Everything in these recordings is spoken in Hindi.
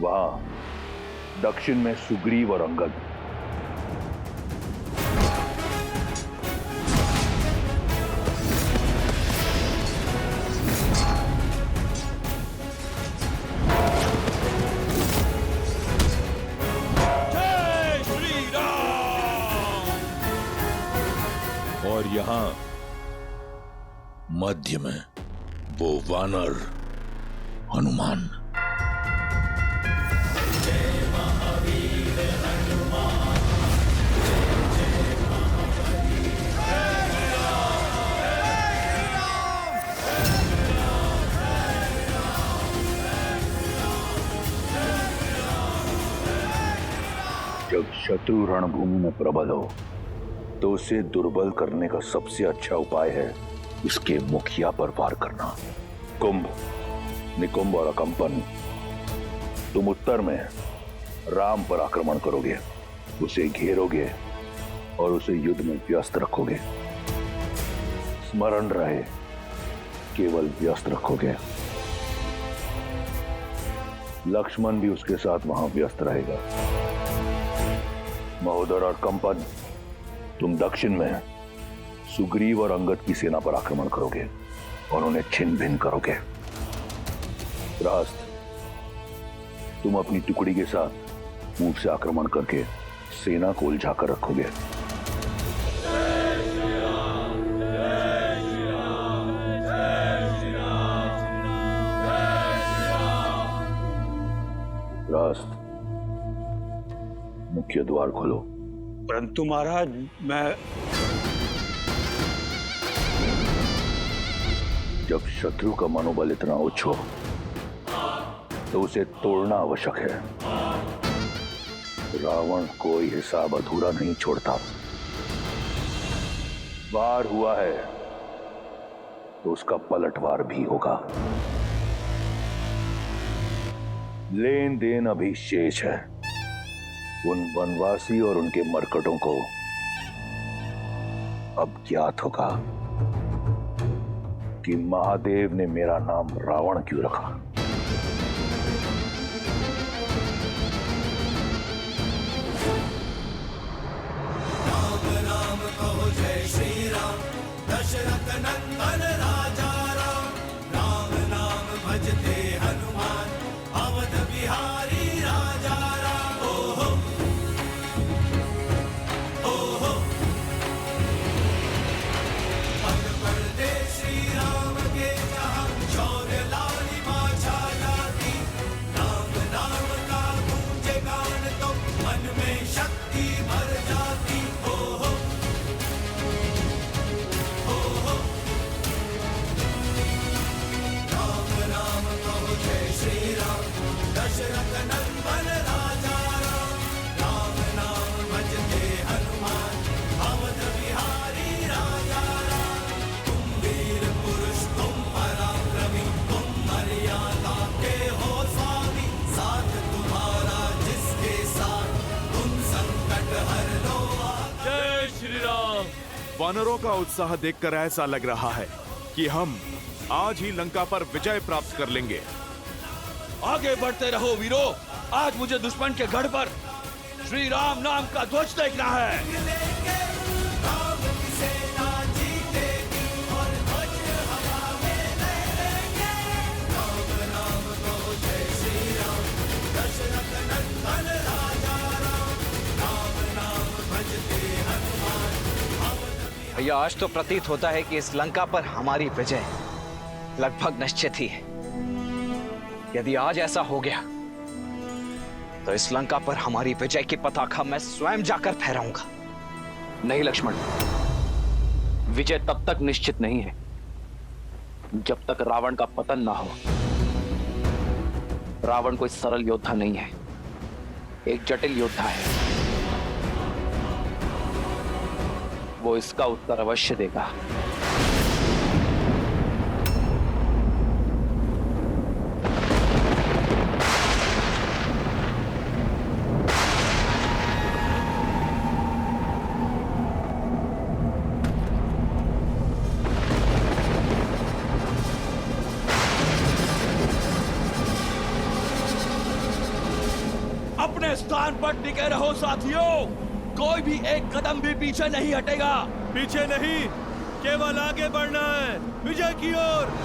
वहां दक्षिण में सुग्रीव और अंगद। जय श्री राम। और यहां मध्य में वो वानर हनुमान। जब शत्रु रणभूमि में प्रबल हो तो उसे दुर्बल करने का सबसे अच्छा उपाय है उसके मुखिया पर वार करना। कुंभ, निकुंभ और अकंपन, तुम उत्तर में राम पर आक्रमण करोगे, उसे घेरोगे और उसे युद्ध में व्यस्त रखोगे। स्मरण रहे, केवल व्यस्त रखोगे। लक्ष्मण भी उसके साथ वहां व्यस्त रहेगा। महोदर और कंपन, तुम दक्षिण में सुग्रीव और अंगद की सेना पर आक्रमण करोगे और उन्हें छिन्न भिन्न करोगे। रास्त, तुम अपनी टुकड़ी के साथ पूर्व से आक्रमण करके सेना को उलझा कर रखोगे। रास्त, मुख्य द्वार खोलो। परंतु महाराज, मैं जब शत्रु का मनोबल इतना उच्च हो तो उसे तोड़ना आवश्यक है। रावण कोई हिसाब अधूरा नहीं छोड़ता। वार हुआ है तो उसका पलटवार भी होगा। लेन देन अभी शेष है। उन वनवासी और उनके मरकटों को अब ज्ञात होगा कि महादेव ने मेरा नाम रावण क्यों रखा। राम राम कहो जय श्री राम, दशरथ नंदन राजा राम। राम नाम भजते हनुमान, अवध बिहारी राजा राम। ओहो ओहो, पल पल दे श्री राम के जहां, शौर्य लालिमा छा जाती। राम नाम का गूंजे गान तो मन में शक्ति भर जाती। ओहो ओहो, राम राम कहो जय श्री राम, दशरथ नंदन राजा राम। राम नाम भजते हनुमान, अवध बिहारी राजा राम। तुम वीर पुरुष, तुम पराक्रमी, तुम मर्यादा के हो स्वामी। साथ तुम्हारा जिसके साथ, तुम संकट हर लो। जय श्री राम। वानरों का उत्साह देखकर ऐसा लग रहा है कि हम आज ही लंका पर विजय प्राप्त कर लेंगे। आगे बढ़ते रहो वीरो। आज मुझे दुश्मन के गढ़ पर श्री राम नाम का ध्वज देखना है। राम की सेना जीतेगी और ध्वज हवा में लहरेंगे। राम राम कहो जय श्री राम, दशरथ नंदन राजा राम। राम नाम भजते हनुमान, भैया, आज तो प्रतीत होता है कि इस लंका पर हमारी विजय लगभग निश्चित ही है। यदि आज ऐसा हो गया तो इस लंका पर हमारी विजय की पताका मैं स्वयं जाकर फहराऊंगा। नहीं लक्ष्मण, विजय तब तक निश्चित नहीं है जब तक रावण का पतन ना हो। रावण कोई सरल योद्धा नहीं है, एक जटिल योद्धा है। वो इसका उत्तर अवश्य देगा। अपने स्थान पर टिके रहो साथियों, कोई भी एक कदम भी पीछे नहीं हटेगा। पीछे नहीं, केवल आगे बढ़ना है, विजय की ओर।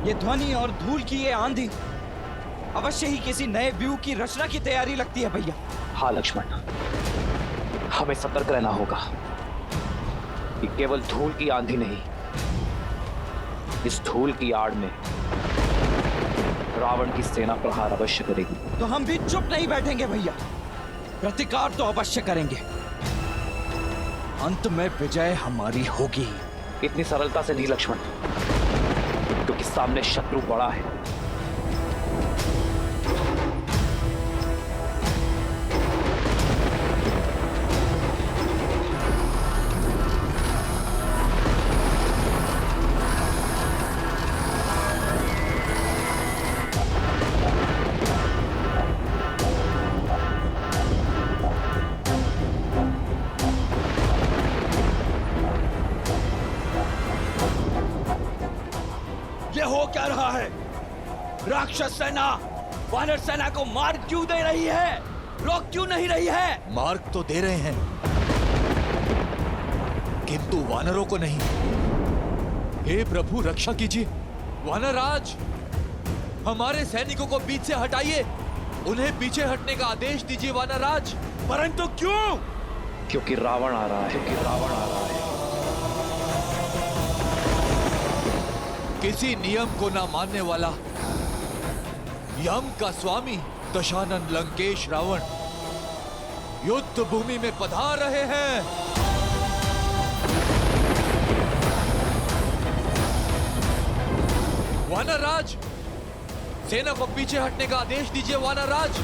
ये ध्वनि और धूल की ये आंधी अवश्य ही किसी नए व्यूह की रचना की तैयारी लगती है भैया। हाँ लक्ष्मण, हमें सतर्क रहना होगा कि केवल धूल की आंधी नहीं, इस धूल की आड़ में रावण की सेना प्रहार अवश्य करेगी। तो हम भी चुप नहीं बैठेंगे भैया, प्रतिकार तो अवश्य करेंगे। अंत में विजय हमारी होगी। इतनी सरलता से नहीं लक्ष्मण, क्योंकि सामने शत्रु बड़ा है। हो क्या रहा है? राक्षस सेना वानर सेना को मार क्यों दे रही है? रोक क्यों नहीं रही है? मार्ग तो दे रहे हैं, किंतु वानरों को नहीं। हे प्रभु रक्षा कीजिए। वानरराज, हमारे सैनिकों को बीच से हटाइए, उन्हें पीछे हटने का आदेश दीजिए वानरराज। परंतु क्यों? क्योंकि रावण आ रहा है। किसी नियम को ना मानने वाला यम का स्वामी दशानन लंकेश रावण युद्ध भूमि में पधार रहे हैं। वानरराज, सेना को पीछे हटने का आदेश दीजिए वानरराज।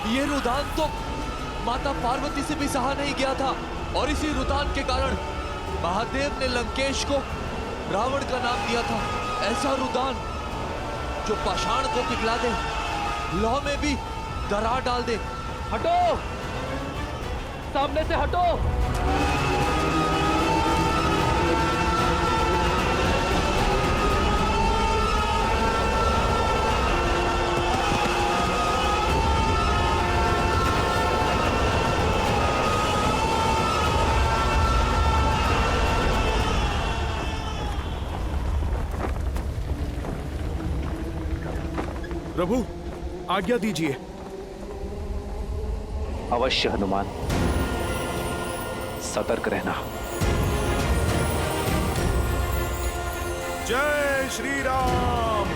ये रुदान तो माता पार्वती से भी सहा नहीं गया था, और इसी रुदान के कारण महादेव ने लंकेश को रावण का नाम दिया था। ऐसा रुदान जो पाषाण को पिघला दे, लौ में भी दरार डाल दे। हटो, सामने से हटो। प्रभु, आज्ञा दीजिए। अवश्य हनुमान, सतर्क रहना। जय श्री राम।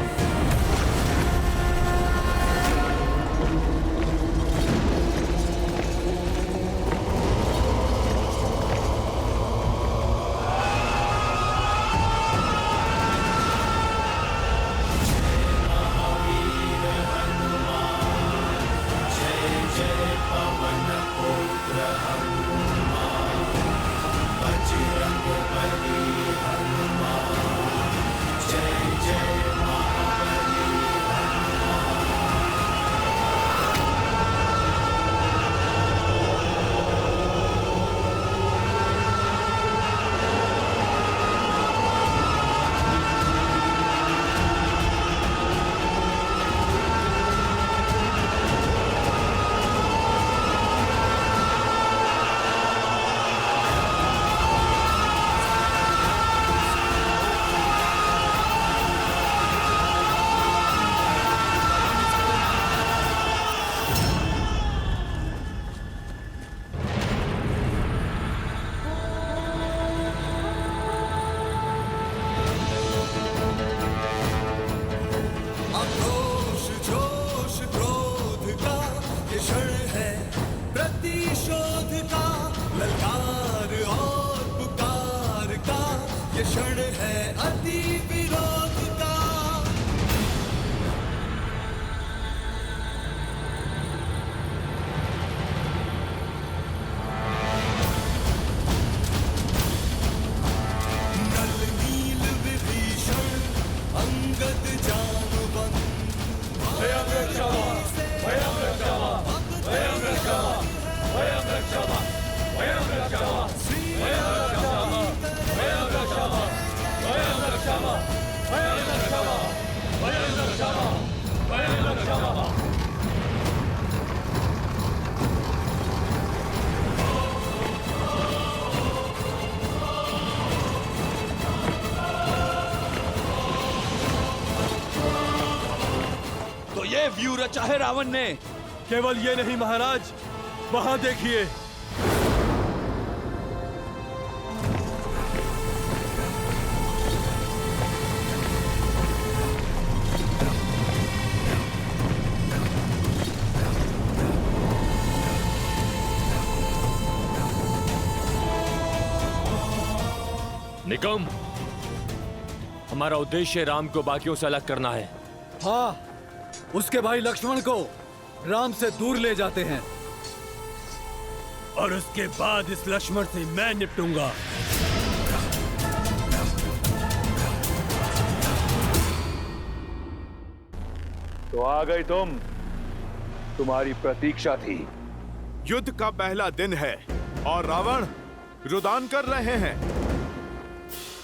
ये व्यू रचा है रावण ने। केवल ये नहीं महाराज, वहां देखिए। निकम, हमारा उद्देश्य राम को बाकियों से अलग करना है। हाँ, उसके भाई लक्ष्मण को राम से दूर ले जाते हैं और उसके बाद इस लक्ष्मण से मैं निपटूंगा। तो आ गई तुम, तुम्हारी प्रतीक्षा थी। युद्ध का पहला दिन है और रावण रुदान कर रहे हैं।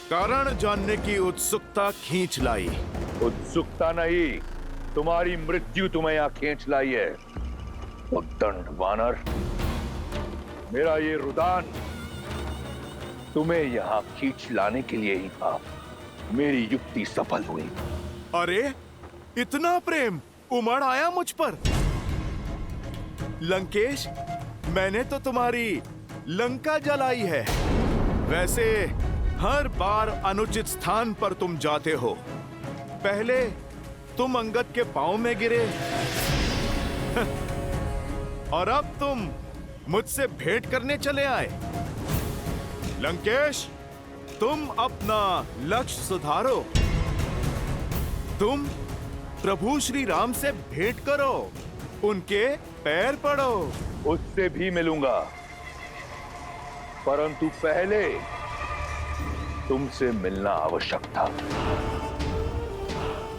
कारण जानने की उत्सुकता खींच लाई। उत्सुकता नहीं, तुम्हारी मृत्यु तुम्हें यहां खींच लाई है। उद्दंड वानर, मेरा ये रुदान तुम्हें यहां खींच लाने के लिए ही था। मेरी युक्ति सफल हुई। अरे, इतना प्रेम उमड़ आया मुझ पर। लंकेश, मैंने तो तुम्हारी लंका जलाई है। वैसे हर बार अनुचित स्थान पर तुम जाते हो। पहले तुम अंगद के पांव में गिरे और अब तुम मुझसे भेंट करने चले आए। लंकेश, तुम अपना लक्ष्य सुधारो। तुम प्रभु श्री राम से भेंट करो, उनके पैर पड़ो। उससे भी मिलूंगा, परंतु पहले तुमसे मिलना आवश्यक था।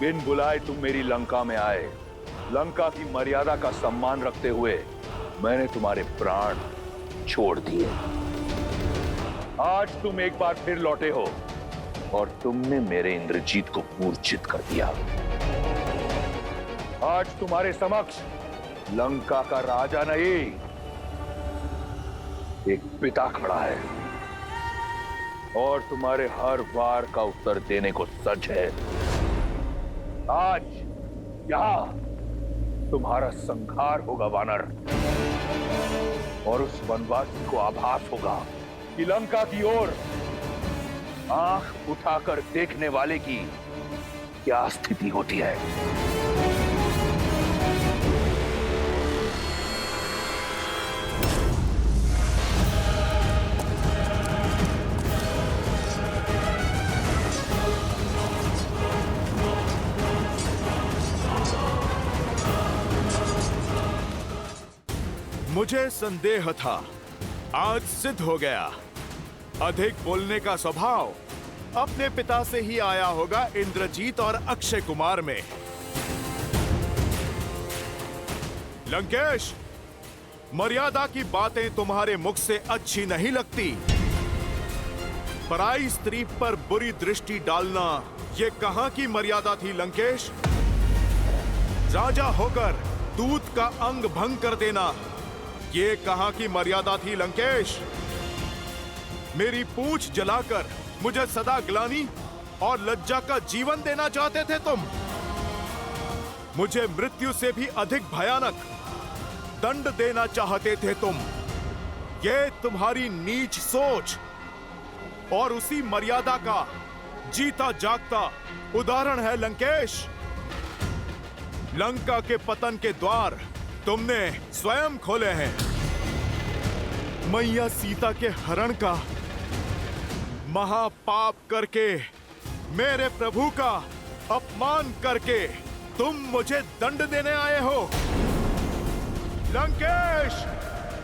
बिन बुलाए तुम मेरी लंका में आए। लंका की मर्यादा का सम्मान रखते हुए मैंने तुम्हारे प्राण छोड़ दिए। आज तुम एक बार फिर लौटे हो और तुमने मेरे इंद्रजीत को मूर्छित कर दिया। आज तुम्हारे समक्ष लंका का राजा नहीं, एक पिता खड़ा है और तुम्हारे हर वार का उत्तर देने को सच है। आज यहां तुम्हारा संहार होगा वानर, और उस वनवासी को आभास होगा कि लंका की ओर आंख उठाकर देखने वाले की क्या स्थिति होती है। मुझे संदेह था, आज सिद्ध हो गया। अधिक बोलने का स्वभाव अपने पिता से ही आया होगा इंद्रजीत और अक्षय कुमार में। लंकेश, मर्यादा की बातें तुम्हारे मुख से अच्छी नहीं लगती। पराई स्त्री पर बुरी दृष्टि डालना, ये कहां की मर्यादा थी लंकेश? राजा होकर दूत का अंग भंग कर देना, ये कहां की मर्यादा थी लंकेश? मेरी पूंछ जलाकर मुझे सदा ग्लानि और लज्जा का जीवन देना चाहते थे तुम। मुझे मृत्यु से भी अधिक भयानक दंड देना चाहते थे तुम। ये तुम्हारी नीच सोच और उसी मर्यादा का जीता जागता उदाहरण है लंकेश। लंका के पतन के द्वार तुमने स्वयं खोले हैं। मैया सीता के हरण का महापाप करके, मेरे प्रभु का अपमान करके तुम मुझे दंड देने आए हो। लंकेश,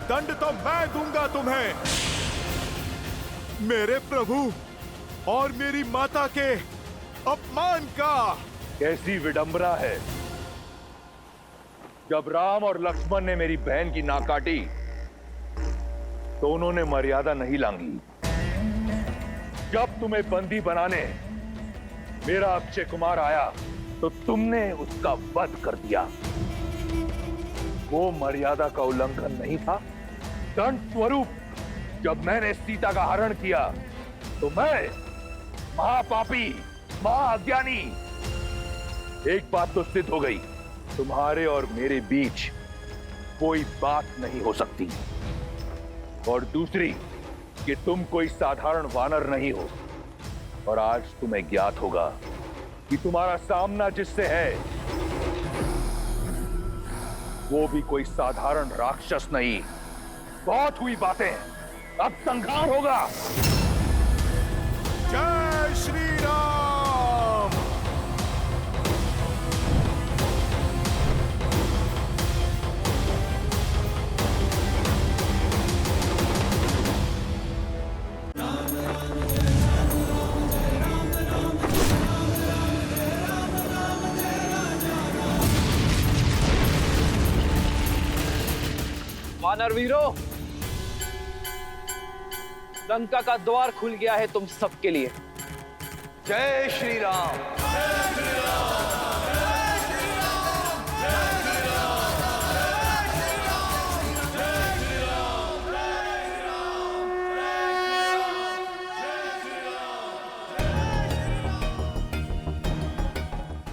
दंड तो मैं दूंगा तुम्हें। मेरे प्रभु और मेरी माता के अपमान का। कैसी विडंबना है, जब राम और लक्ष्मण ने मेरी बहन की नाक काटी तो उन्होंने मर्यादा नहीं लांघी। जब तुम्हें बंदी बनाने मेरा अक्षय कुमार आया तो तुमने उसका वध कर दिया। वो मर्यादा का उल्लंघन नहीं था। दंड स्वरूप जब मैंने सीता का हरण किया तो मैं महापापी, महाअज्ञानी। एक बात तो सिद्ध हो गई, तुम्हारे और मेरे बीच कोई बात नहीं हो सकती। और दूसरी कि तुम कोई साधारण वानर नहीं हो, और आज तुम्हें ज्ञात होगा कि तुम्हारा सामना जिससे है वो भी कोई साधारण राक्षस नहीं। बहुत हुई बातें, अब संहार होगा। जय श्री राम। वानर वीरो, लंका का द्वार खुल गया है तुम सबके लिए। जय श्री राम।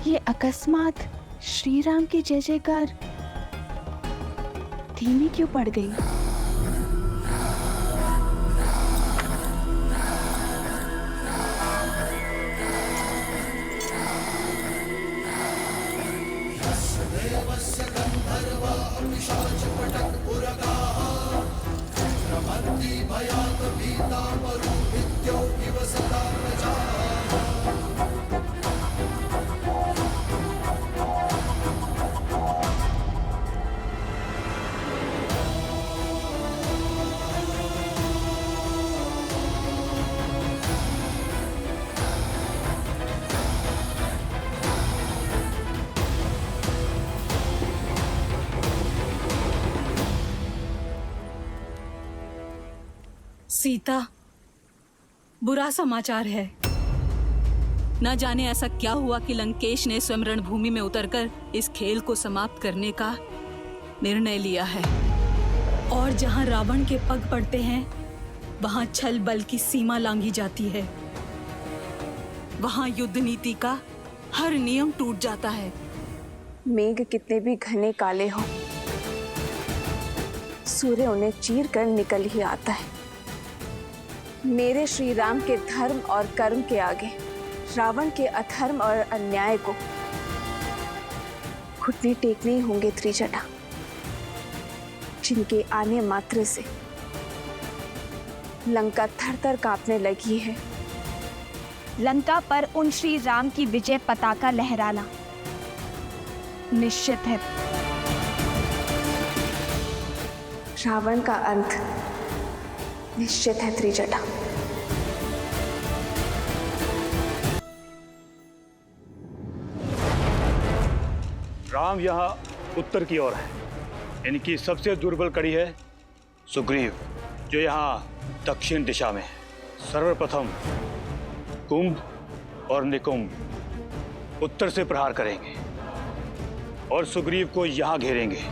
ये अकस्मात श्री राम की जय जयकार धीमी क्यों पड़ गई? सीता, बुरा समाचार है। न जाने ऐसा क्या हुआ कि लंकेश ने स्वयं रणभूमि में उतरकर इस खेल को समाप्त करने का निर्णय लिया है। और जहां रावण के पग पड़ते हैं, वहां छल बल की सीमा लांघी जाती है। वहां युद्ध नीति का हर नियम टूट जाता है। मेघ कितने भी घने काले हों, सूर्य उन्हें चीर कर निकल ही आता है। मेरे श्री राम के धर्म और कर्म के आगे रावण के अधर्म और अन्याय को घुटने टेकने ही होंगे त्रिजटा, जिनके आने मात्र से लंका थर-थर कांपने लगी है। लंका पर उन श्री राम की विजय पताका लहराना निश्चित है। रावण का अंत निश्चित है त्रिजटा। राम यहाँ उत्तर की ओर है। इनकी सबसे दुर्बल कड़ी है सुग्रीव, जो यहाँ दक्षिण दिशा में है। सर्वप्रथम कुंभ और निकुंभ उत्तर से प्रहार करेंगे और सुग्रीव को यहाँ घेरेंगे।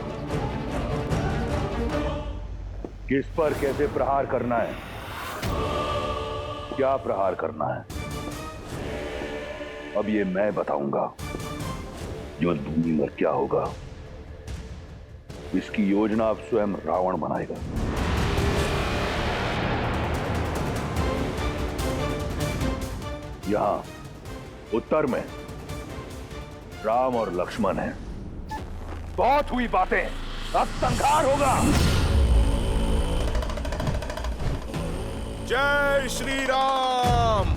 किस पर कैसे प्रहार करना है, क्या प्रहार करना है, अब ये मैं बताऊंगा। युद्ध भूमि में क्या होगा, इसकी योजना अब स्वयं रावण बनाएगा। यहां उत्तर में राम और लक्ष्मण हैं। बहुत हुई बातें, अब संहार होगा। जय श्री राम।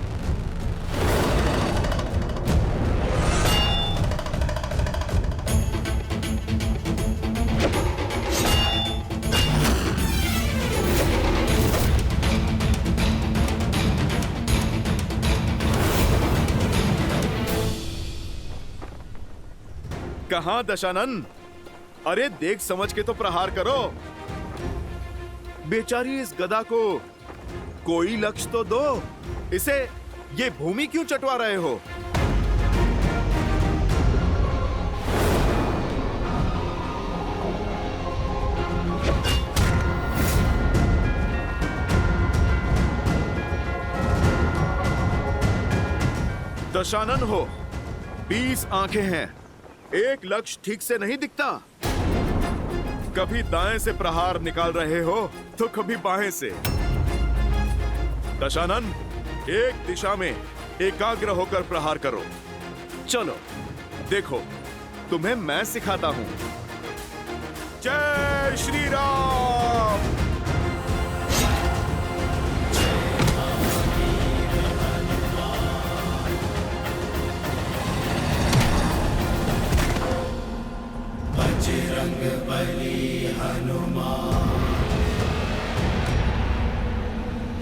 कहां दशानन? अरे देख समझ के तो प्रहार करो। बेचारी इस गदा को कोई लक्ष्य तो दो। इसे ये भूमि क्यों चटवा रहे हो? दशानन हो, 20 आंखें हैं, एक लक्ष्य ठीक से नहीं दिखता। कभी दाएं से प्रहार निकाल रहे हो तो कभी बाएं से। दशानन, एक दिशा में एकाग्र होकर प्रहार करो। चलो देखो, तुम्हें मैं सिखाता हूं। जय श्री राम। बजरंग बली हनुमान,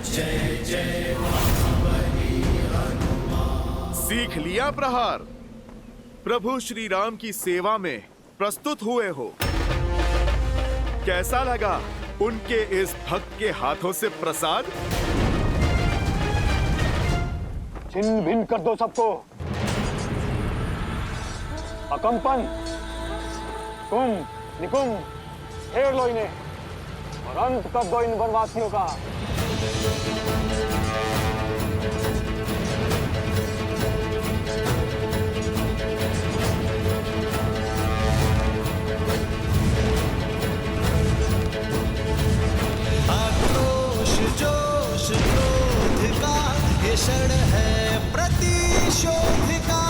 जय जय महाबली हनुमान। सीख लिया प्रहार? प्रभु श्री राम की सेवा में प्रस्तुत हुए हो। कैसा लगा उनके इस भक्त के हाथों से प्रसाद? छिन्न भिन्न कर दो सबको। अकंपन, कुंभ निकुंभ घेर लो इन्हें और अंत कर दो इन वनवासियों का। आक्रोश जोश क्रोध का ये क्षण है प्रतिशोध का,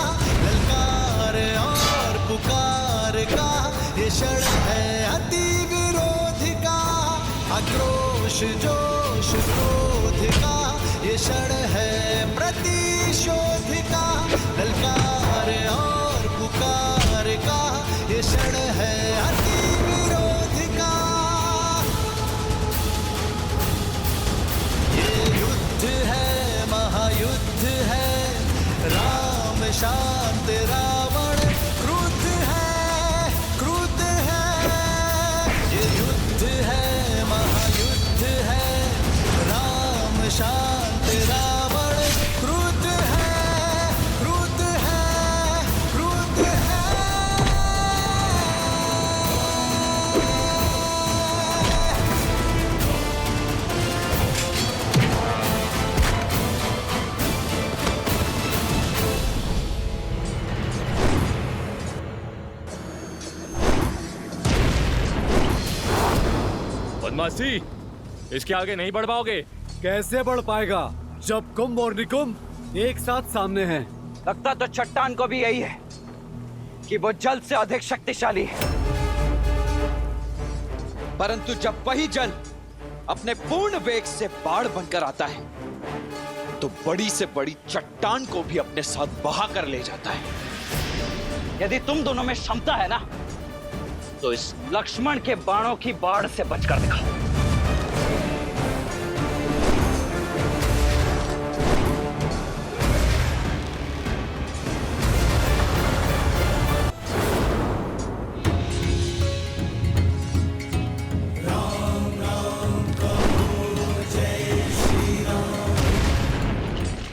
ललकार और पुकार का ये क्षण है अति विरोध का। आक्रोश जोश क्रोध का ये क्षण है प्रतिशोध का, ललकार और पुकार का ये क्षण है अति विरोध का। ये युद्ध है महायुद्ध है, राम शांत रावण क्रुद्ध है क्रुद्ध है। ये युद्ध है महायुद्ध है, राम शांत रावण क्रुद्ध है क्रुद्ध है क्रुद्ध है। बदमाशी, इसके आगे नहीं बढ़ पाओगे। कैसे बढ़ पाएगा जब कुंभ और निकुंभ एक साथ सामने हैं? लगता तो चट्टान को भी यही है कि वो जल से अधिक शक्तिशाली है, परंतु जब वही जल अपने पूर्ण वेग से बाढ़ बनकर आता है तो बड़ी से बड़ी चट्टान को भी अपने साथ बहा कर ले जाता है। यदि तुम दोनों में क्षमता है ना, तो इस लक्ष्मण के बाणों की बाढ़ से बचकर दिखाओ।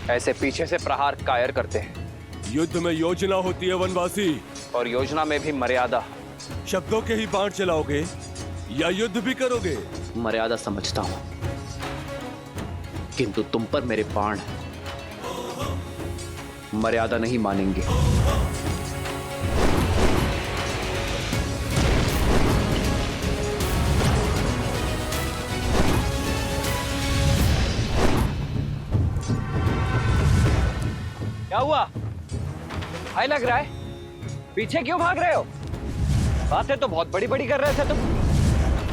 ऐसे पीछे से प्रहार कायर करते हैं। युद्ध में योजना होती है वनवासी, और योजना में भी मर्यादा। शब्दों के ही बाण चलाओगे या युद्ध भी करोगे? मर्यादा समझता हूं, किंतु तुम पर मेरे बाण मर्यादा नहीं मानेंगे। क्या हुआ? हाय लग रहा है, पीछे क्यों भाग रहे हो? बातें तो बहुत बड़ी बड़ी कर रहे थे तुम।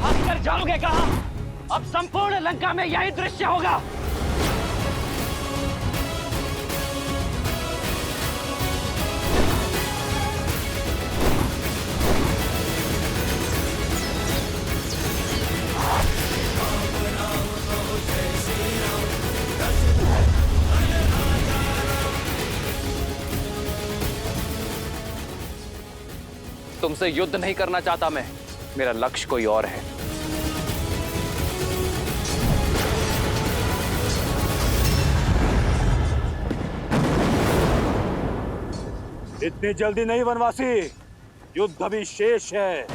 भाग कर जाओगे कहां? अब संपूर्ण लंका में यही दृश्य होगा। तुमसे युद्ध नहीं करना चाहता मैं, मेरा लक्ष्य कोई और है। इतनी जल्दी नहीं वनवासी, युद्ध अभी शेष है।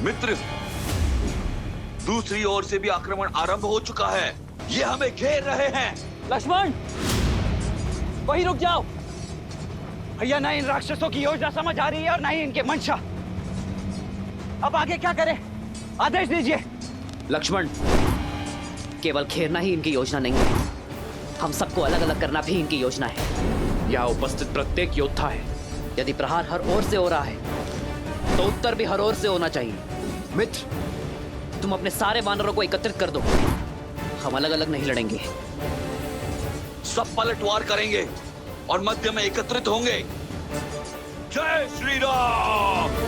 मित्र, दूसरी ओर से भी आक्रमण आरंभ हो चुका है। ये हमें घेर रहे हैं। लक्ष्मण, वहीं रुक जाओ। भैया, ना इन राक्षसों की योजना समझ आ रही है और ना ही इनके मंशा। अब आगे क्या करें? आदेश दीजिए। लक्ष्मण, केवल घेरना ही इनकी योजना नहीं है, हम सबको अलग अलग करना भी इनकी योजना है। यहाँ उपस्थित प्रत्येक योद्धा है, यदि प्रहार हर ओर से हो रहा है तो उत्तर भी हर ओर से होना चाहिए। मित्र, तुम अपने सारे वानरों को एकत्रित कर दो, हम अलग अलग नहीं लड़ेंगे। सब पलटवार करेंगे और मध्य में एकत्रित होंगे। जय श्री राम।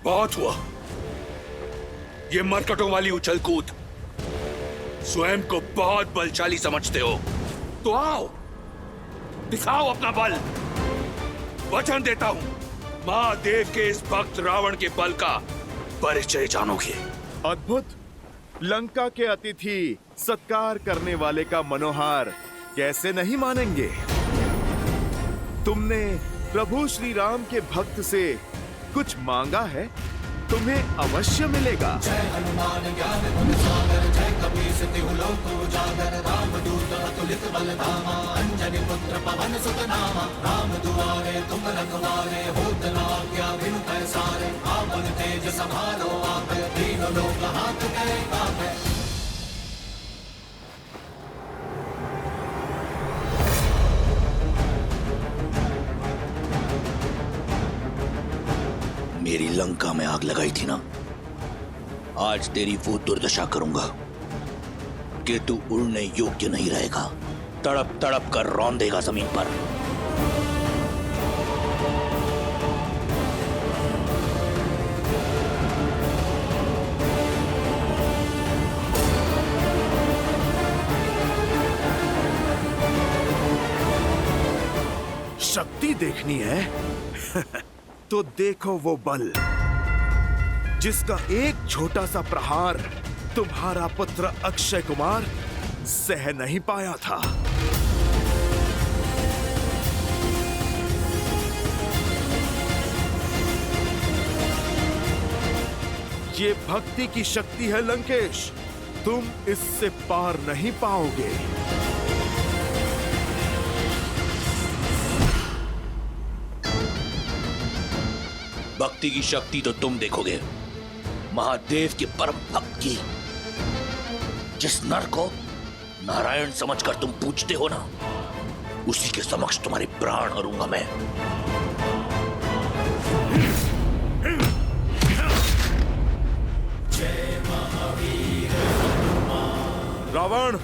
बहुत हुआ, ये मरकटों वाली उछल कूद। स्वयं को बहुत बलशाली समझते हो तो आओ, दिखाओ अपना बल। वचन देता हूं, महादेव के इस भक्त रावण के बल का परिचय जानोगे। अद्भुत। लंका के अतिथि सत्कार करने वाले का मनोहार कैसे नहीं मानेंगे। तुमने प्रभु श्री राम के भक्त से कुछ मांगा है, तुम्हें अवश्य मिलेगा। जय हनुमान ज्ञान गुण सागर, जय कपीस तिहु लोक उजागर, रामदूत अतुलित बल धामा, अंजनी पुत्र पवन सुत नामा, राम दुआरे तुम रखवारे, होत न आज्ञा बिनु पैसारे, आपन तेज संभालो आप, तीनों लोक हाथ करे कापे। मेरी लंका में आग लगाई थी ना, आज तेरी वो दुर्दशा करूंगा कि तू उड़ने योग्य नहीं रहेगा। तड़प तड़प कर रौंदेगा जमीन पर। शक्ति देखनी है तो देखो वो बल जिसका एक छोटा सा प्रहार तुम्हारा पुत्र अक्षय कुमार सह नहीं पाया था। ये भक्ति की शक्ति है लंकेश, तुम इससे पार नहीं पाओगे। भक्ति की शक्ति तो तुम देखोगे, महादेव के परम भक्त की। जिस नर को नारायण समझकर तुम पूजते हो ना, उसी के समक्ष तुम्हारे प्राण हरूंगा मैं। रावण,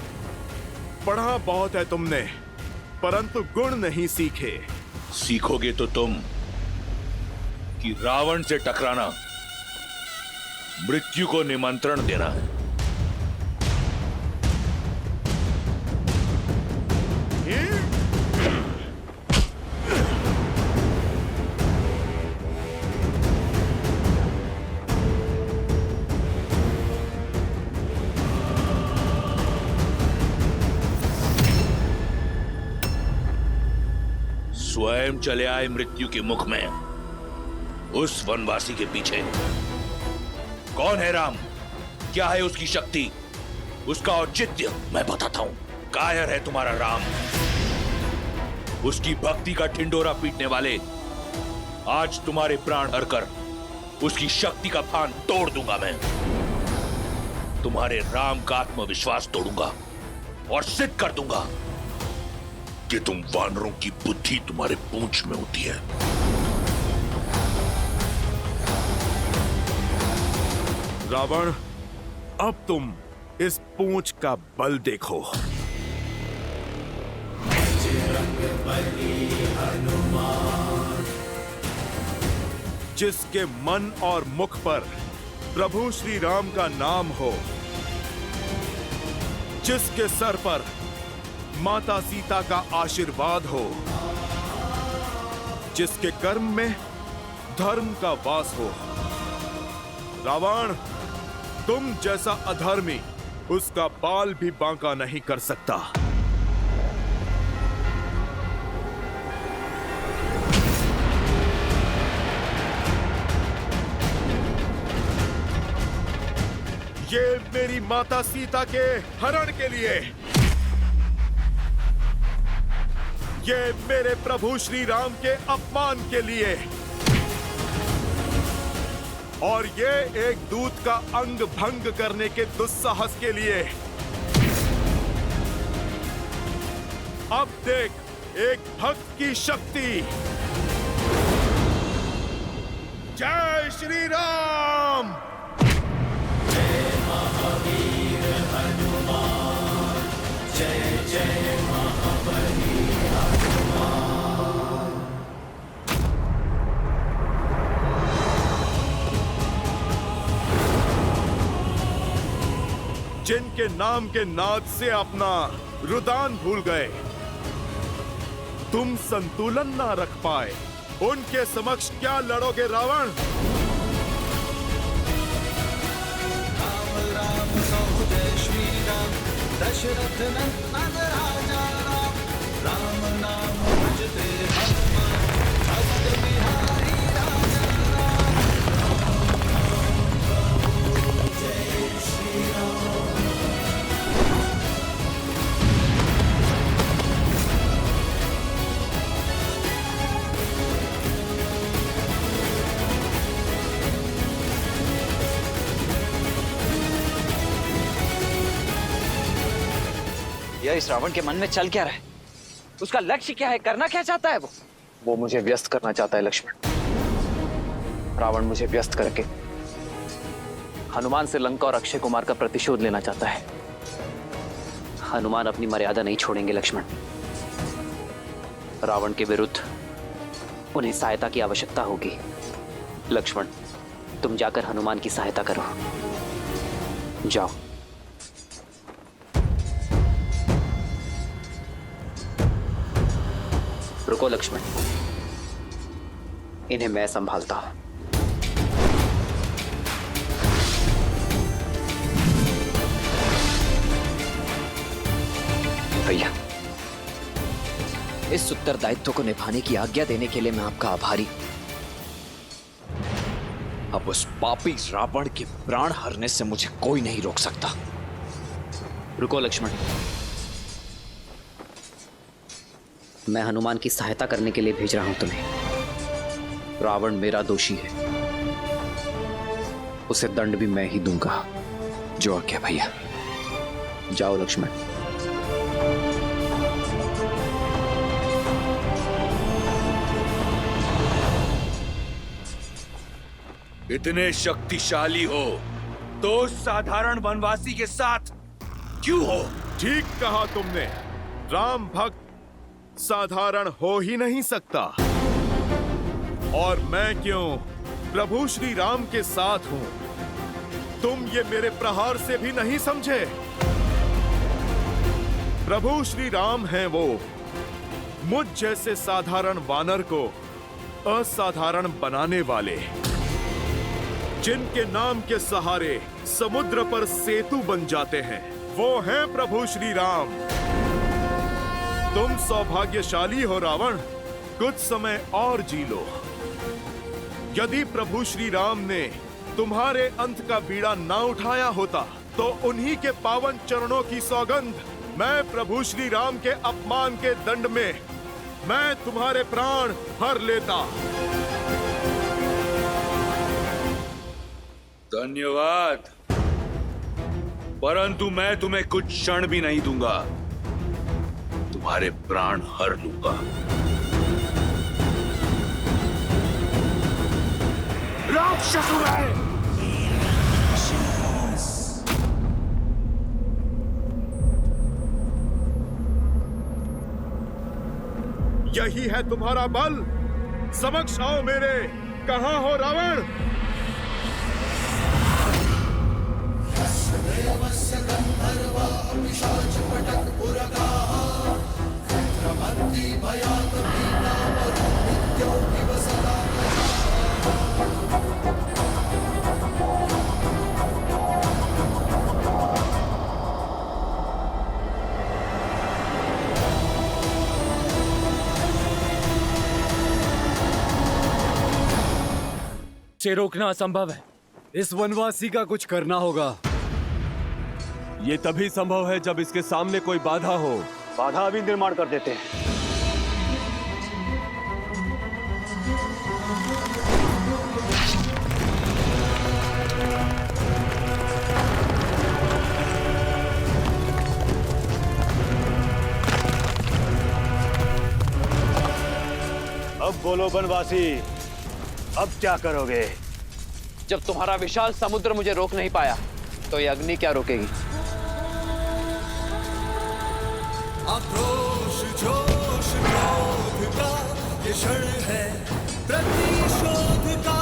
पढ़ा बहुत है तुमने, परंतु गुण नहीं सीखे। सीखोगे तो तुम कि रावण से टकराना मृत्यु को निमंत्रण देना है। स्वयं चले आए मृत्यु के मुख में, उस वनवासी के पीछे। कौन है राम? क्या है उसकी शक्ति, उसका औचित्य? मैं बताता हूं। कायर है तुम्हारा राम, उसकी भक्ति का ढिंडोरा पीटने वाले आज तुम्हारे प्राण हरकर उसकी शक्ति का फान तोड़ दूंगा मैं। तुम्हारे राम का आत्मविश्वास तोड़ूंगा और सिद्ध कर दूंगा कि तुम वानरों की बुद्धि तुम्हारे पूंछ में होती है। रावण, अब तुम इस पूंछ का बल देखो। जिसके मन और मुख पर प्रभु श्री राम का नाम हो, जिसके सर पर माता सीता का आशीर्वाद हो, जिसके कर्म में धर्म का वास हो। रावण, तुम जैसा अधर्मी उसका बाल भी बांका नहीं कर सकता। ये मेरी माता सीता के हरण के लिए, ये मेरे प्रभु श्री राम के अपमान के लिए, और ये एक दूत का अंग भंग करने के दुस्साहस के लिए। अब देख एक भक्त की शक्ति। जय श्री राम। जय महावीर हनुमान, जय जय महाबली हनुमान। जिनके नाम के नाद से अपना रुदान भूल गए, तुम संतुलन ना रख पाए, उनके समक्ष क्या लड़ोगे रावण? राम राम कहो जय श्री राम, दशरथ नंदन राजा राम। राम नाम भजते हनुमान, भक्त बिहारी राजा राम। जय श्री राम। यह इस रावण के मन में चल क्या रहा है? उसका लक्ष्य क्या है? करना क्या चाहता है वो मुझे व्यस्त करना चाहता है लक्ष्मण। रावण मुझे व्यस्त करके हनुमान से लंका और अक्षय कुमार का प्रतिशोध लेना चाहता है। हनुमान अपनी मर्यादा नहीं छोड़ेंगे लक्ष्मण। रावण के विरुद्ध उन्हें सहायता की आवश्यकता होगी। लक्ष्मण, तुम जाकर हनुमान की सहायता करो। जाओ। रुको लक्ष्मण, इन्हें मैं संभालता हूं। भैया, इस उत्तरदायित्व को निभाने की आज्ञा देने के लिए मैं आपका आभारी। अब उस पापी रावण के प्राण हरने से मुझे कोई नहीं रोक सकता। रुको लक्ष्मण, मैं हनुमान की सहायता करने के लिए भेज रहा हूं तुम्हें। रावण मेरा दोषी है, उसे दंड भी मैं ही दूंगा। जो आज्ञा भैया। जाओ लक्ष्मण। इतने शक्तिशाली हो तो साधारण वनवासी के साथ क्यों हो? ठीक कहा तुमने। राम भक्त साधारण हो ही नहीं सकता। और मैं क्यों प्रभु श्री राम के साथ हूं, तुम ये मेरे प्रहार से भी नहीं समझे। प्रभु श्री राम हैं वो, मुझ जैसे साधारण वानर को असाधारण बनाने वाले, जिनके नाम के सहारे समुद्र पर सेतु बन जाते हैं, वो हैं प्रभु श्री राम। तुम सौभाग्यशाली हो रावण, कुछ समय और जी लो। यदि प्रभु श्री राम ने तुम्हारे अंत का बीड़ा ना उठाया होता तो उन्हीं के पावन चरणों की सौगंध, मैं प्रभु श्री राम के अपमान के दंड में मैं तुम्हारे प्राण हर लेता। धन्यवाद, परंतु मैं तुम्हें कुछ क्षण भी नहीं दूंगा। तुम्हारे प्राण हर लूंगा। राक्षस है। यही है तुम्हारा बल? समक्ष आओ मेरे। कहां हो रावण? से रोकना असंभव है। इस वनवासी का कुछ करना होगा। ये तभी संभव है जब इसके सामने कोई बाधा हो। बाधा भी निर्माण कर देते हैं। अब बोलो वनवासी, अब क्या करोगे? जब तुम्हारा विशाल समुद्र मुझे रोक नहीं पाया तो ये अग्नि क्या रोकेगी? आक्रोश जोश क्रोध का ये क्षण है, प्रतिशोध का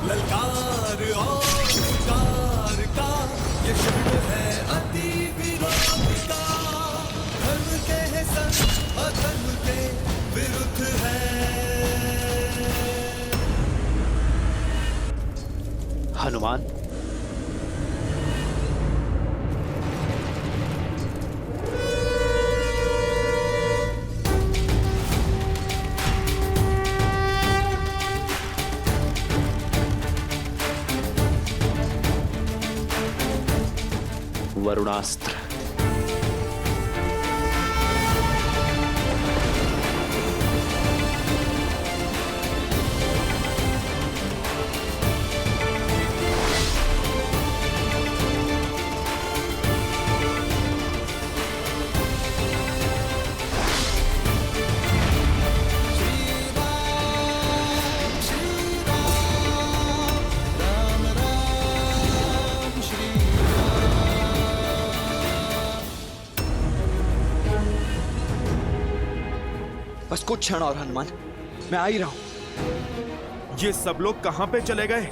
ललकार और शिकार का ये क्षण है, अति विरोध का। धर्म के संग अधर्म के विरुद्ध है। हनुमान, वरुणास्त्र। बस कुछ क्षण और हनुमान, मैं आ ही रहा हूं। ये सब लोग कहां पे चले गए?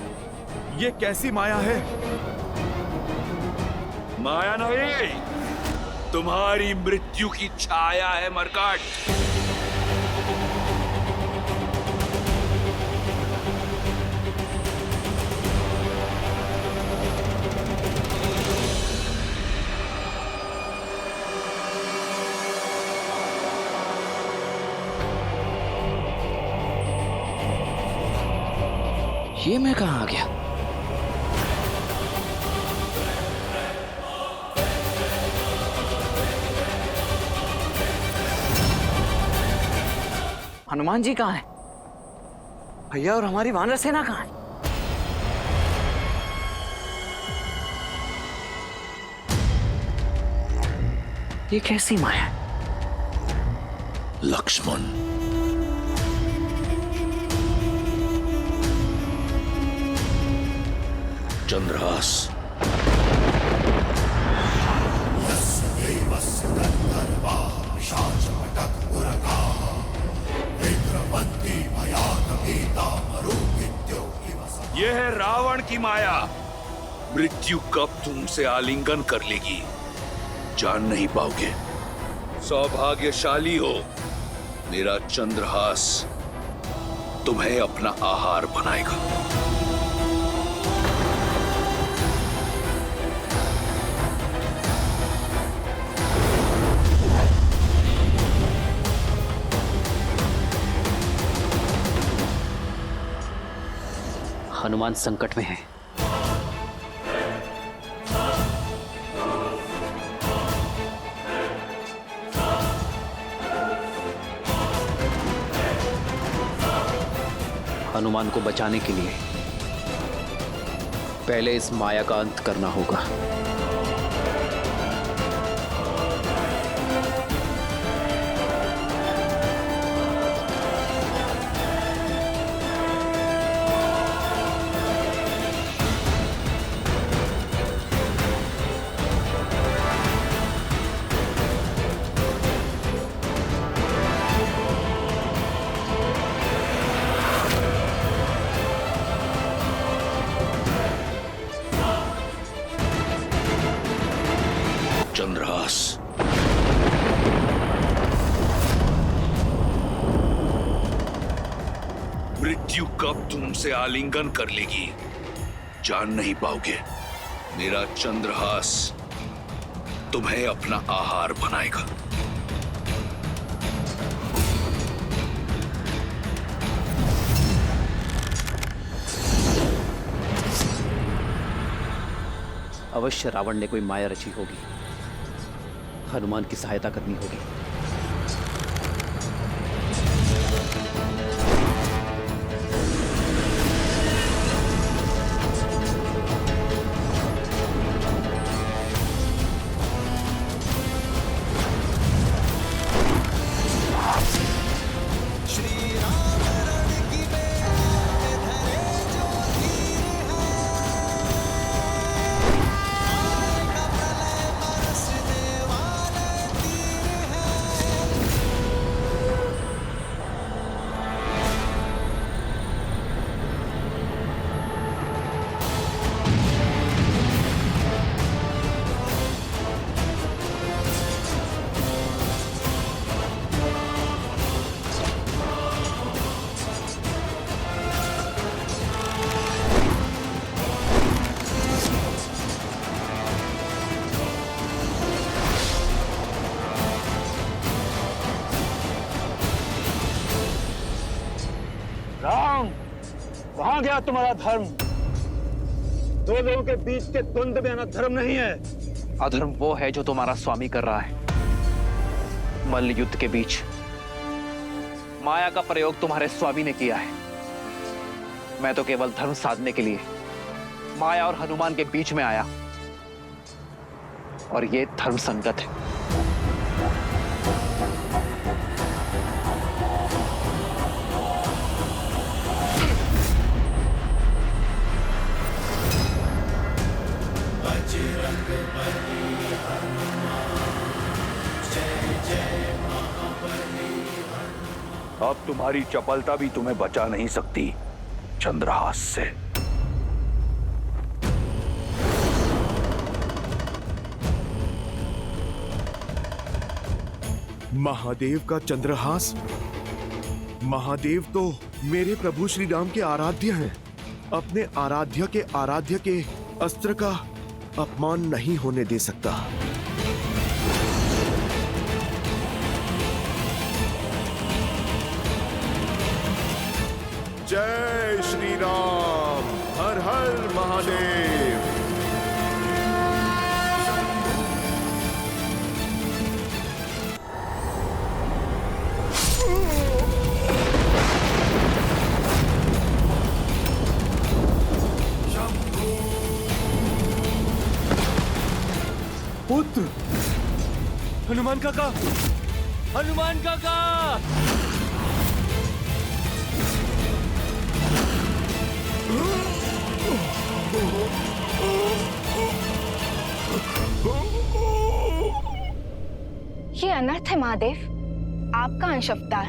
ये कैसी माया है? माया नहीं, तुम्हारी मृत्यु की छाया है मरकट। ये मैं कहां आ गया? हनुमान जी कहां है? भैया और हमारी वानर सेना कहां है? ये कैसी माया है? लक्ष्मण, चंद्रहास, यह है रावण की माया। मृत्यु कब तुमसे आलिंगन कर लेगी जान नहीं पाओगे। सौभाग्यशाली हो, मेरा चंद्रहास तुम्हें अपना आहार बनाएगा। हनुमान संकट में है। हनुमान को बचाने के लिए पहले इस माया का अंत करना होगा। चंद्रहास, मृत्यु कब तुमसे आलिंगन कर लेगी जान नहीं पाओगे। मेरा चंद्रहास तुम्हें अपना आहार बनाएगा। अवश्य रावण ने कोई माया रची होगी। हनुमान की सहायता करनी होगी। राम, वहां गया तुम्हारा धर्म। दो लोगों के बीच के द्वंद्व में अधर्म नहीं है। अधर्म वो है जो तुम्हारा स्वामी कर रहा है। मल्ल युद्ध के बीच माया का प्रयोग तुम्हारे स्वामी ने किया है। मैं तो केवल धर्म साधने के लिए माया और हनुमान के बीच में आया, और ये धर्म संगत है। अब तुम्हारी चपलता भी तुम्हें बचा नहीं सकती चंद्रहास से। महादेव का चंद्रहास? महादेव तो मेरे प्रभु श्री राम के आराध्य हैं। अपने आराध्य के अस्त्र का अपमान नहीं होने दे सकता। जय श्री राम, हर हर महादेव। पुत्र हनुमान काका, हनुमान काका! ये अनर्थ है महादेव। आपका अंश अवतार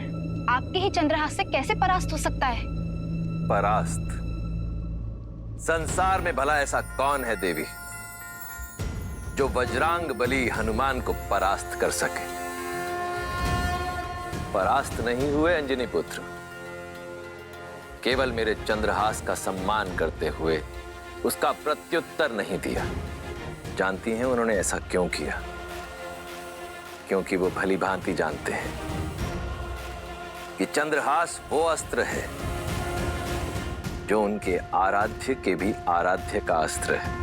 आपके ही चंद्रहास से कैसे परास्त हो सकता है? परास्त? संसार में भला ऐसा कौन है देवी जो वज्रांग बली हनुमान को परास्त कर सके? परास्त नहीं हुए अंजनी पुत्र, केवल मेरे चंद्रहास का सम्मान करते हुए उसका प्रत्युत्तर नहीं दिया। जानती हैं उन्होंने ऐसा क्यों किया? क्योंकि वो भली भांति जानते हैं कि चंद्रहास वो अस्त्र है जो उनके आराध्य के भी आराध्य का अस्त्र है।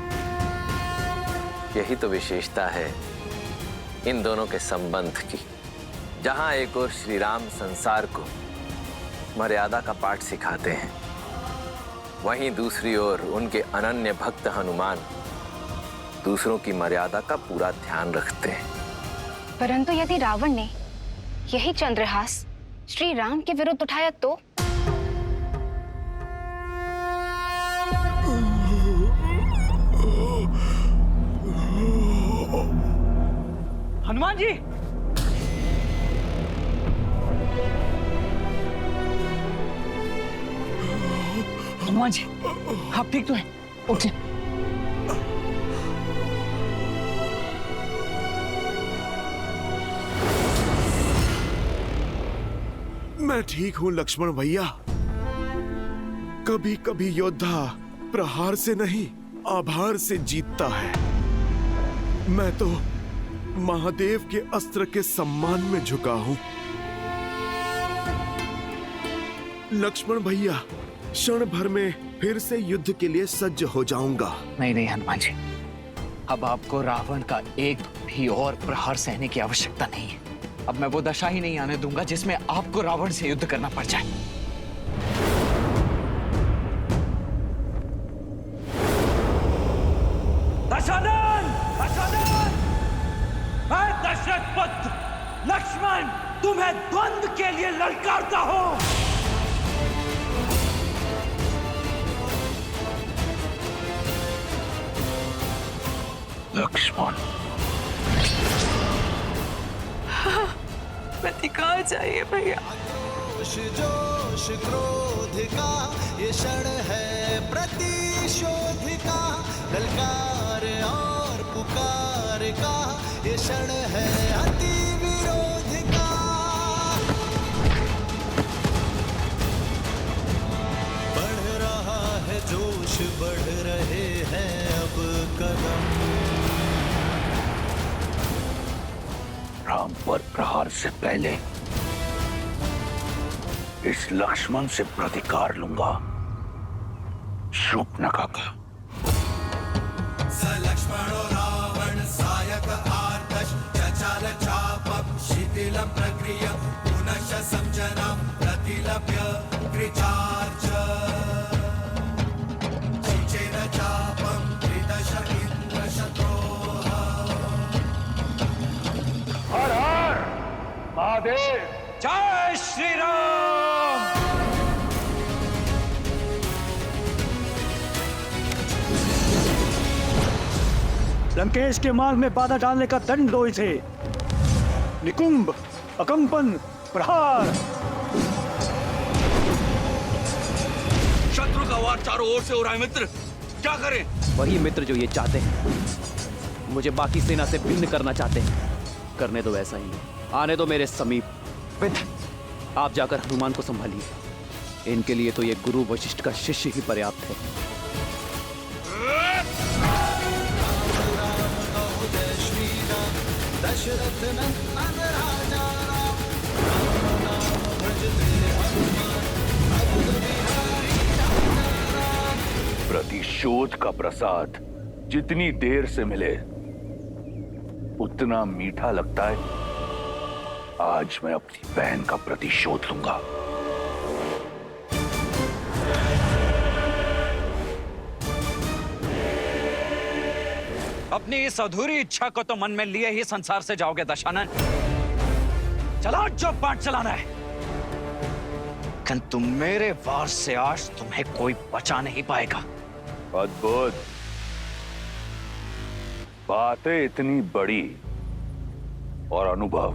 यही तो विशेषता है इन दोनों के संबंध की। जहां एक ओर श्री राम संसार को मर्यादा का पाठ सिखाते हैं, वहीं दूसरी ओर उनके अनन्य भक्त हनुमान दूसरों की मर्यादा का पूरा ध्यान रखते हैं। परंतु यदि रावण ने यही चंद्रहास श्री राम के विरुद्ध उठाया तो? हनुमान जी! हनुमान जी, आप ठीक तो हैं? उठिए। मैं ठीक हूं लक्ष्मण भैया। कभी कभी योद्धा प्रहार से नहीं, आभार से जीतता है। मैं तो महादेव के अस्त्र के सम्मान में झुका हूं। लक्ष्मण भैया, क्षण भर में फिर से युद्ध के लिए सज्ज हो जाऊंगा। नहीं नहीं हनुमान जी, अब आपको रावण का एक भी और प्रहार सहने की आवश्यकता नहीं है। अब मैं वो दशा ही नहीं आने दूंगा जिसमें आपको रावण से युद्ध करना पड़ जाए। दशानन! दशानन! मैं दशरथ पुत्र लक्ष्मण तुम्हें द्वंद्व के लिए ललकारता हूं। लक्ष्मण, प्रतिकार चाहिए भैया। जोश क्रोध का ये क्षण है प्रतिशोध का, ललकार और पुकार का ये क्षण है अति विरोध का। बढ़ रहा है जोश, बढ़ रहे हैं अब कदम। राम पर प्रहार से पहले इस लक्ष्मण से प्रतिकार लूंगा, शूर्पणखा का। स लक्ष्मणो रावण सायक आर्तश चचाल चापम शिथिलं प्रक्रिय पुनश्च संजनं प्रतिलभ्य कृचार्च चिचेन चापं त्रिदश इन्द्रशत्रोः। हर हर महादेव! जय श्री राम! लंकेश के मार्ग में बाधा डालने का दंड दो इसे। निकुंभ, अकंपन, प्रहार। शत्रु का वार चारों ओर से हो रहा है मित्र, क्या करें? वही मित्र जो ये चाहते हैं, मुझे बाकी सेना से भिन्न करना चाहते हैं। करने दो ऐसा ही, आने दो मेरे समीप। आप जाकर हनुमान को संभालिए। इनके लिए तो ये गुरु वशिष्ठ का शिष्य ही पर्याप्त है। दशरथ नंदन राजा प्रतिशोध का प्रसाद जितनी देर से मिले उतना मीठा लगता है। आज मैं अपनी बहन का प्रतिशोध लूंगा। अपनी इस अधूरी इच्छा को तो मन में लिए ही संसार से जाओगे दशानन। चलाओ जो पाठ चलाना है, किंतु मेरे वार से आज तुम्हें कोई बचा नहीं पाएगा। अद्भुत बातें इतनी बड़ी और अनुभव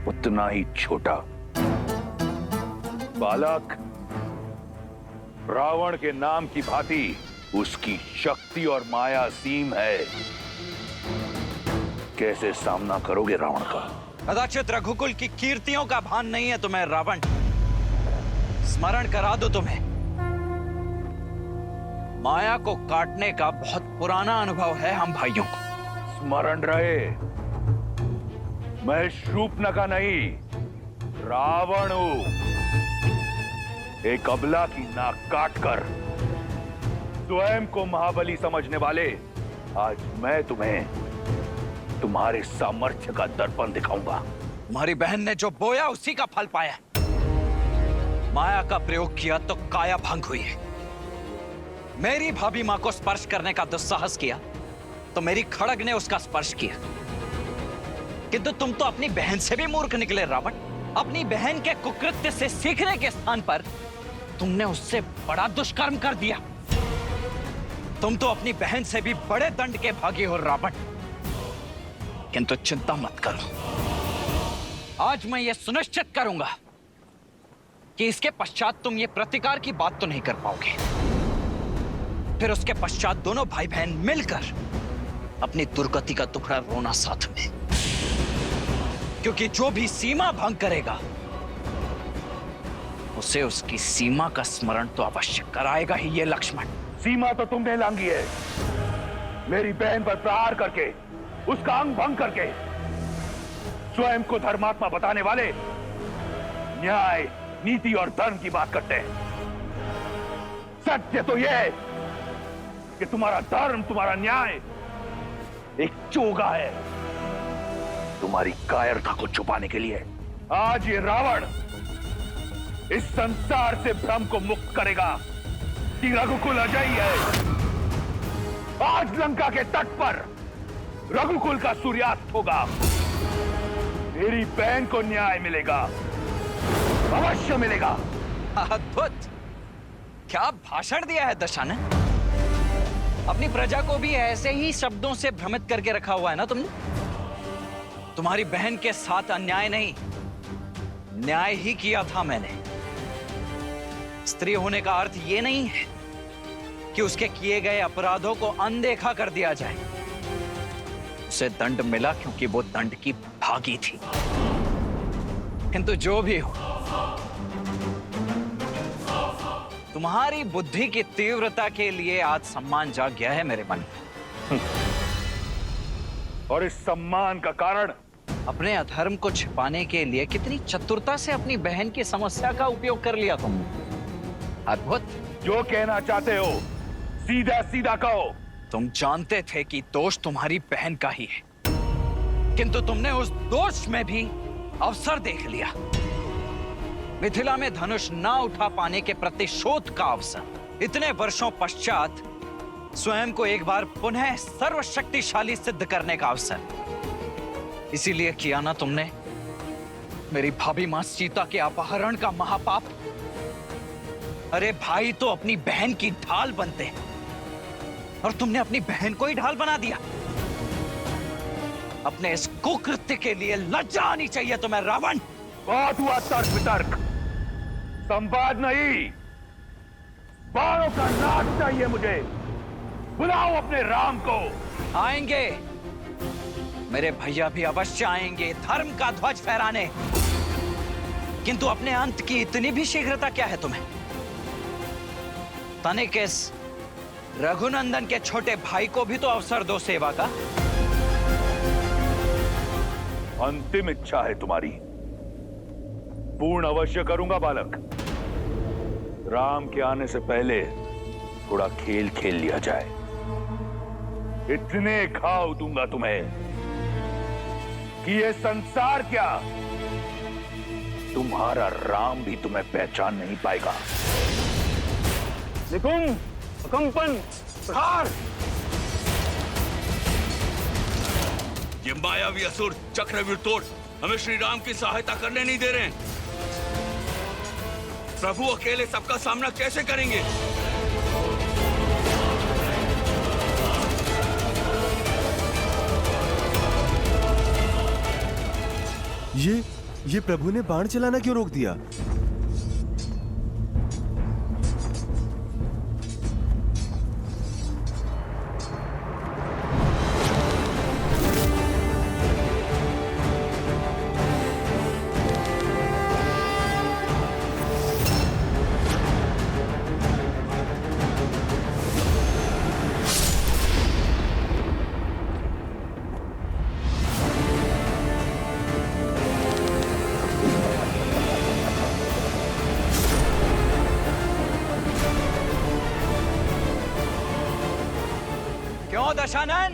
उतना ही छोटा। बालक, रावण के नाम की भांति उसकी शक्ति और माया सीम है। कैसे सामना करोगे रावण का? कदाचित रघुकुल की कीर्तियों का भान नहीं है तुम्हें रावण। स्मरण करा दो तुम्हें, माया को काटने का बहुत पुराना अनुभव है हम भाइयों को। स्मरण रहे, मैं शूर्पणखा नहीं, रावण हूं। एक अबला की नाक काटकर स्वयं को महाबली समझने वाले, आज मैं तुम्हें तुम्हारे सामर्थ्य का दर्पण दिखाऊंगा। तुम्हारी बहन ने जो बोया उसी का फल पाया। माया का प्रयोग किया तो काया भंग हुई है। मेरी भाभी मां को स्पर्श करने का दुस्साहस किया तो मेरी खड़ग ने उसका स्पर्श किया। किंतु तुम तो अपनी बहन से भी मूर्ख निकले रावण। अपनी बहन के कुकृत्य से सीखने के स्थान पर तुमने उससे बड़ा दुष्कर्म कर दिया। तुम तो अपनी बहन से भी बड़े दंड के भागी हो रावण। किंतु चिंता मत करो, आज मैं यह सुनिश्चित करूंगा कि इसके पश्चात तुम ये प्रतिकार की बात तो नहीं कर पाओगे। फिर उसके पश्चात दोनों भाई बहन मिलकर अपनी दुर्गति का टुकड़ा रोना साथ में। क्योंकि जो भी सीमा भंग करेगा उसे उसकी सीमा का स्मरण तो अवश्य कराएगा ही ये लक्ष्मण। सीमा तो तुमने लांघी है। मेरी बहन पर प्रहार करके, उसका अंग भंग करके स्वयं को धर्मात्मा बताने वाले न्याय, नीति और धर्म की बात करते हैं। सत्य तो यह है कि तुम्हारा धर्म, तुम्हारा न्याय एक चोगा है। तुम्हारी कायरता को छुपाने के लिए आज ये रावण इस संसार से भ्रम को मुक्त करेगा कि रघुकुल अजयी है। आज लंका के तट पर रघुकुल का सूर्यास्त होगा। मेरी बहन को न्याय मिलेगा, अवश्य मिलेगा। अद्भुत! क्या भाषण दिया है दशानन। अपनी प्रजा को भी ऐसे ही शब्दों से भ्रमित करके रखा हुआ है ना तुमने। तुम्हारी बहन के साथ अन्याय नहीं, न्याय ही किया था मैंने। स्त्री होने का अर्थ ये नहीं है कि उसके किए गए अपराधों को अनदेखा कर दिया जाए। उसे दंड मिला क्योंकि वो दंड की भागी थी। किंतु जो भी हो, तुम्हारी बुद्धि की तीव्रता के लिए आज सम्मान जाग गया है मेरे मन में। और इस सम्मान का कारण अपने अधर्म को छिपाने के लिए कितनी चतुरता से अपनी बहन की समस्या का उपयोग कर लिया तुमने। अद्भुत! जो कहना चाहते हो सीधा सीधा कहो। तुम जानते थे कि दोष तुम्हारी बहन का ही है, किंतु तुमने उस दोष में भी अवसर देख लिया। मिथिला में धनुष ना उठा पाने के प्रतिशोध का अवसर, इतने वर्षों पश्चात स्वयं को एक बार पुनः सर्वशक्तिशाली सिद्ध करने का अवसर। इसीलिए किया ना तुमने मेरी भाभी मां सीता के अपहरण का महापाप। अरे भाई तो अपनी बहन की ढाल बनते हैं और तुमने अपनी बहन को ही ढाल बना दिया। अपने इस कुकृत्य के लिए लज्जा आनी चाहिए तुम्हें रावण। बहुत हुआ तर्क वितर्क, संवाद नहीं। बाणों का नाच चाहिए मुझे। बुलाओ अपने राम को। आएंगे, मेरे भैया भी अवश्य आएंगे धर्म का ध्वज फहराने। किंतु अपने अंत की इतनी भी शीघ्रता क्या है तुम्हें? तनिक इस रघुनंदन के छोटे भाई को भी तो अवसर दो सेवा का। अंतिम इच्छा है तुम्हारी, पूर्ण अवश्य करूंगा बालक। राम के आने से पहले थोड़ा खेल खेल लिया जाए। इतने घाव दूंगा तुम्हें कि ये संसार क्या, तुम्हारा राम भी तुम्हें पहचान नहीं पाएगा। निकुंभ, कंपन, प्रहार। ये मायावी असुर चक्रव्यूह तोड़ हमें श्री राम की सहायता करने नहीं दे रहे हैं। प्रभु अकेले सबका सामना कैसे करेंगे? ये प्रभु ने बाण चलाना क्यों रोक दिया? दशानन,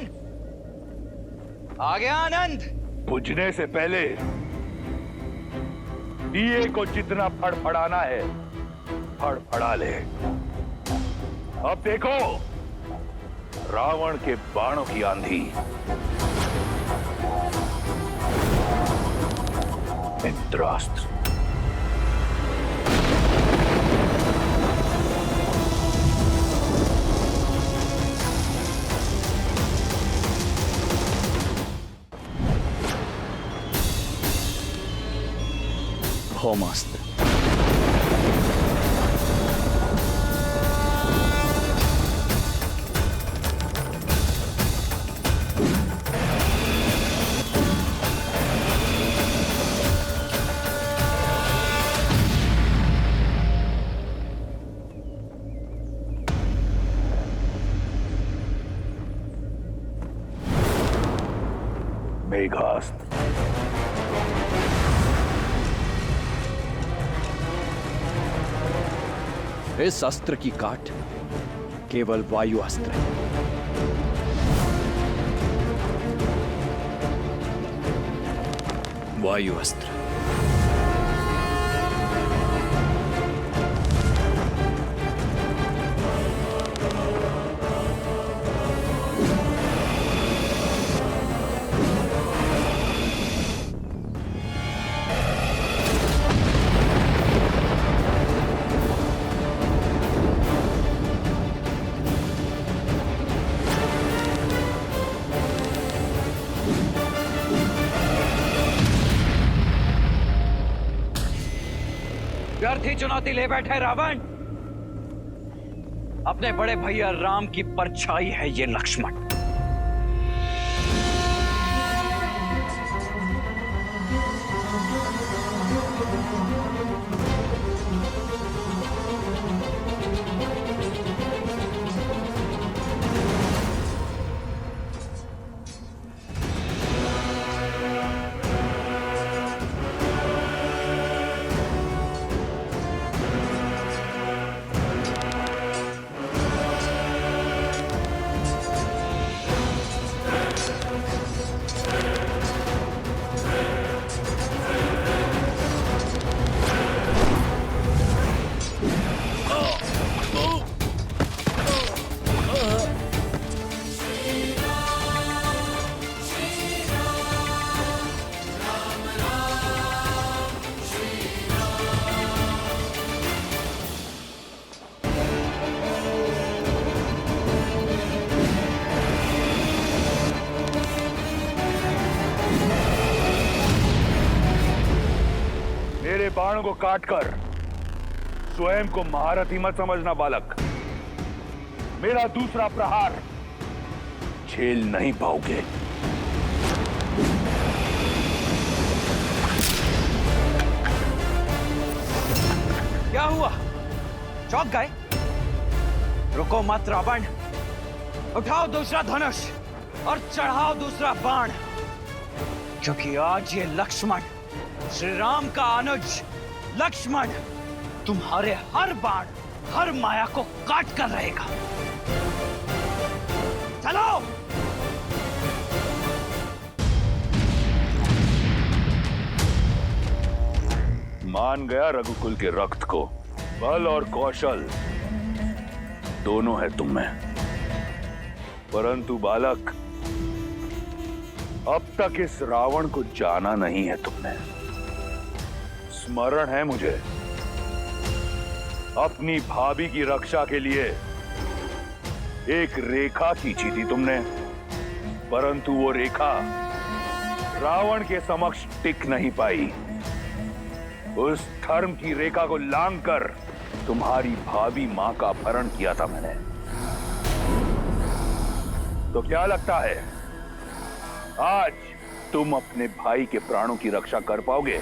आ गया आनंद। बुझने से पहले दिए को जितना फड़फड़ाना है फड़फड़ा ले। अब देखो रावण के बाणों की आंधी। इंद्रास्त्र। होमास्त्र। मेघास्त्र। इस अस्त्र की काट केवल वायु अस्त्र है। वायु अस्त्र। व्यर्थी चुनौती ले बैठे रावण। अपने बड़े भैया राम की परछाई है ये लक्ष्मण। मेरे बाण को काटकर स्वयं को महारथी मत समझना बालक। मेरा दूसरा प्रहार झेल नहीं पाओगे। क्या हुआ? चौंक गए? रुको मत रावण, उठाओ दूसरा धनुष और चढ़ाओ दूसरा बाण, क्योंकि आज ये लक्ष्मण, श्री राम का अनुज लक्ष्मण, तुम्हारे हर बाण, हर माया को काट कर रहेगा। चलो! मान गया रघुकुल के रक्त को। बल और कौशल दोनों है तुम में, परंतु बालक अब तक इस रावण को जाना नहीं है तुमने। स्मरण है मुझे, अपनी भाभी की रक्षा के लिए एक रेखा खींची थी तुमने, परंतु वो रेखा रावण के समक्ष टिक नहीं पाई। उस धर्म की रेखा को लांघकर तुम्हारी भाभी मां का अपहरण किया था मैंने। तो क्या लगता है आज तुम अपने भाई के प्राणों की रक्षा कर पाओगे?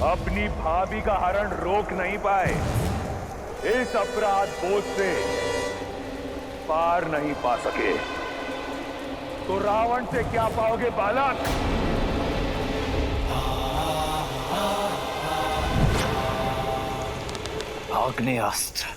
अपनी भाभी का हरण रोक नहीं पाए, इस अपराध बोझ से पार नहीं पा सके, तो रावण से क्या पाओगे बालक? आग्नेयास्त्र।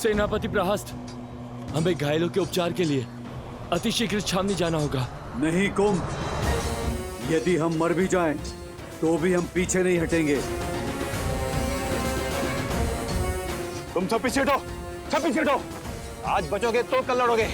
सेनापति प्रहस्त, हमें घायलों के उपचार के लिए अतिशीघ्र छावनी जाना होगा। नहीं कुंभ, यदि हम मर भी जाएं, तो भी हम पीछे नहीं हटेंगे। तुम सब पीछे हटो, सब पीछे हटो। आज बचोगे तो कल लड़ोगे।